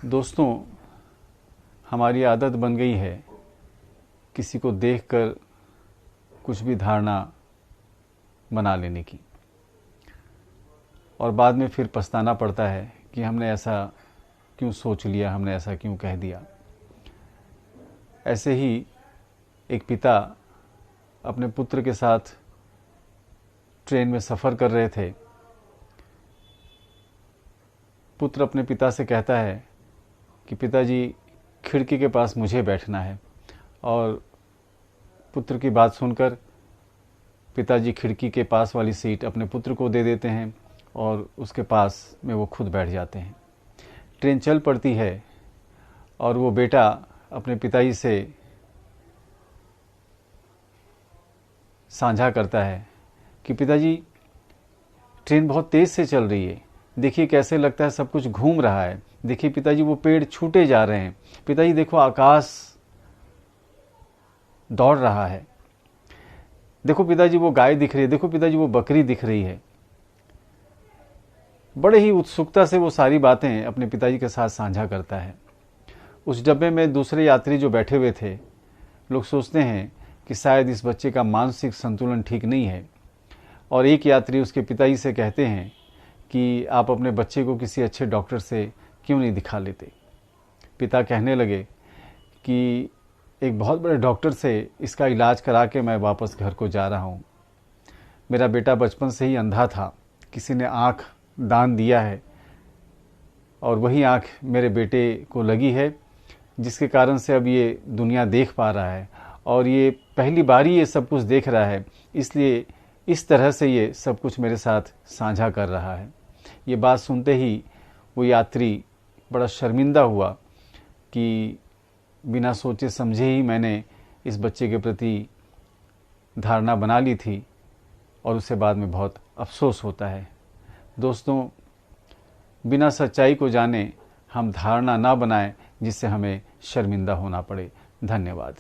दोस्तों, हमारी आदत बन गई है किसी को देखकर कुछ भी धारणा बना लेने की, और बाद में फिर पछताना पड़ता है कि हमने ऐसा क्यों सोच लिया, हमने ऐसा क्यों कह दिया। ऐसे ही एक पिता अपने पुत्र के साथ ट्रेन में सफ़र कर रहे थे। पुत्र अपने पिता से कहता है कि पिताजी, खिड़की के पास मुझे बैठना है, और पुत्र की बात सुनकर पिताजी खिड़की के पास वाली सीट अपने पुत्र को दे देते हैं और उसके पास में वो खुद बैठ जाते हैं। ट्रेन चल पड़ती है और वो बेटा अपने पिताजी से साझा करता है कि पिताजी, ट्रेन बहुत तेज़ से चल रही है, देखिए कैसे लगता है सब कुछ घूम रहा है। देखिए पिताजी, वो पेड़ छूटे जा रहे हैं। पिताजी देखो, आकाश दौड़ रहा है। देखो पिताजी, वो गाय दिख रही है। देखो पिताजी, वो बकरी दिख रही है। बड़े ही उत्सुकता से वो सारी बातें अपने पिताजी के साथ साझा करता है। उस डब्बे में दूसरे यात्री जो बैठे हुए थे, लोग सोचते हैं कि शायद इस बच्चे का मानसिक संतुलन ठीक नहीं है, और एक यात्री उसके पिताजी से कहते हैं कि आप अपने बच्चे को किसी अच्छे डॉक्टर से क्यों नहीं दिखा लेते। पिता कहने लगे कि एक बहुत बड़े डॉक्टर से इसका इलाज करा के मैं वापस घर को जा रहा हूँ। मेरा बेटा बचपन से ही अंधा था, किसी ने आँख दान दिया है और वही आँख मेरे बेटे को लगी है, जिसके कारण से अब ये दुनिया देख पा रहा है, और ये पहली बार ही ये सब कुछ देख रहा है, इसलिए इस तरह से ये सब कुछ मेरे साथ साझा कर रहा है। ये बात सुनते ही वो यात्री बड़ा शर्मिंदा हुआ कि बिना सोचे समझे ही मैंने इस बच्चे के प्रति धारणा बना ली थी, और उससे बाद में बहुत अफसोस होता है। दोस्तों, बिना सच्चाई को जाने हम धारणा ना बनाएं जिससे हमें शर्मिंदा होना पड़े। धन्यवाद।